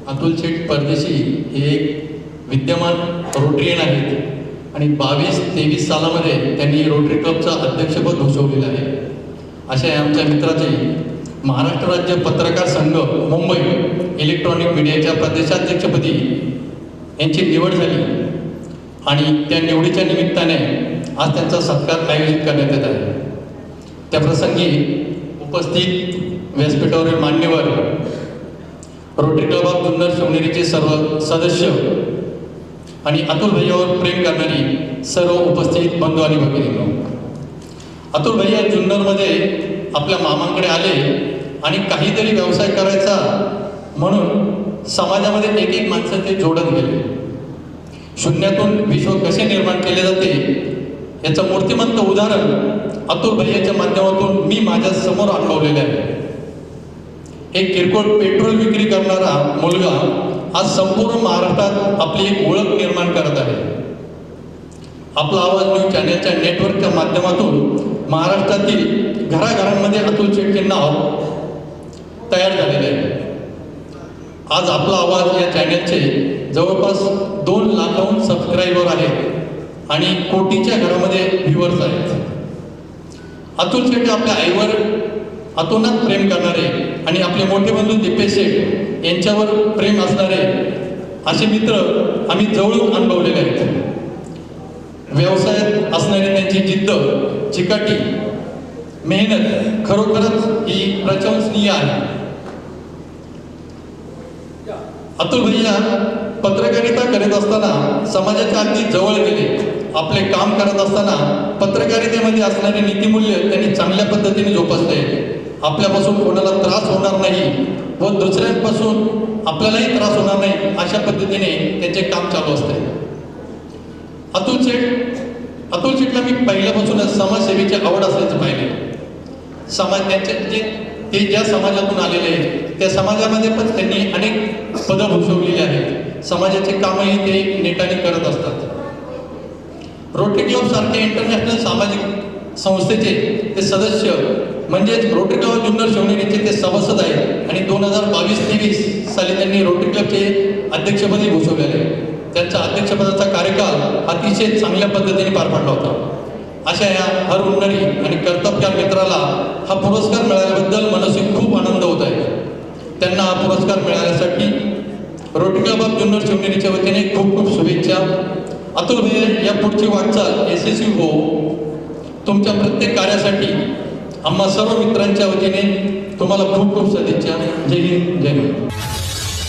अतुल शेठ परदेशी हे एक विद्यमान रोटरियन आहेत आणि 22-23 सालामध्ये त्यांनी रोटरी क्लबचं अध्यक्षपद भूषवलेलं आहे. अशा आमच्या मित्राचे महाराष्ट्र राज्य पत्रकार संघ मुंबई इलेक्ट्रॉनिक मीडियाच्या प्रदेशाध्यक्षपदी यांची निवड झाली आणि त्या निवडीच्या निमित्ताने आज त्यांचा सत्कार आयोजित करण्यात येत आहे. त्या प्रसंगी उपस्थित व्यासपीठावरील मान्यवर, रोटरी क्लब ऑफ जुन्नर शिवनेरीचे सर्व सदस्य आणि अतुल भैयावर प्रेम करणारी सर्व उपस्थित बंधू आणि भगिनींनो, अतुल भैया जुन्नरमध्ये आपल्या मामांकडे आले आणि काहीतरी व्यवसाय करायचा म्हणून समाजामध्ये एक एक माणसं ते जोडत गेले. शून्यातून विश्व कसे निर्माण केले जाते याचं मूर्तिमंत उदाहरण अतुल भैयाच्या माध्यमातून मी माझ्या समोर अनुभवलेले आहे. एक किरकोळ पेट्रोल विक्री करणारा मुलगा आज संपूर्ण महाराष्ट्रात आपली एक ओळख निर्माण करत आहे. आपला आवाज न्यूज चॅनलच्या नेटवर्कच्या माध्यमातून महाराष्ट्रातील घराघरांमध्ये अतुल शेठचे नाव तयार झालेले आहे. आज आपला आवाज या चॅनलचे जवळपास 2 लाखाहून सबस्क्रायबर आहेत आणि कोटीच्या घरामध्ये व्ह्यूअर्स आहेत. अतुल शेठ आपल्या आईवर अतोनात प्रेम करणारे आणि आपले मोठे बंधू दीपेश शेठ यांच्यावर प्रेम असणारे असे मित्र आम्ही जवळून अनुभवलेले आहेत. व्यवसायात असणारी त्यांची जिद्द, चिकाटी, मेहनत खरोखरच ही प्रशंसनीय आहे. अतुल भैया पत्रकारिता करत असताना समाजाच्या अगदी जवळ गेले. आपले काम करत असताना पत्रकारितेमध्ये असणारे नीतिमूल्य त्यांनी चांगल्या पद्धतीने जोपासले. आपल्यापासून कोणाला त्रास होणार नाही व दुसऱ्यांपासून आपल्यालाही त्रास होणार नाही अशा पद्धतीने त्यांचे काम चालू असते. अतुल शेठला मी पहिल्यापासूनच समाजसेवेची आवड असल्याचं पाहिले. ते ज्या समाजातून आलेले आहेत त्या समाजामध्ये पण त्यांनी अनेक पदं भूषवलेली आहेत. समाजाचे कामही ते नेटाने करत असतात. रोटरी क्लब सारख्या इंटरनॅशनल सामाजिक संस्थेचे ते सदस्य म्हणजेच रोटरी क्लब जुन्नर शिवनेरीचे ते सभासद आहेत आणि 2022-23 साली त्यांनी रोटरी क्लबचे अध्यक्षपदी भूषवलेले. त्यांचा अध्यक्षपदाचा कार्यकाल अतिशय चांगल्या पद्धतीने पार पडला होता. अशा या हर हुन्नरी आणि कर्तबगार मित्राला हा पुरस्कार मिळाल्याबद्दल मनस्वी खूप आनंद होत आहे. त्यांना हा पुरस्कार मिळाल्यासाठी रोटरी क्लब ऑफ जुन्नर शिवनेरीच्या वतीने खूप खूप शुभेच्छा. अतुल भैया या पुढची वाटचाल यशस्वी हो. तुमच्या प्रत्येक कार्यासाठी आम्हा सर्व मित्रांच्या वतीने तुम्हाला खूप खूप सदिच्छा. जय हिंद, जय भारत.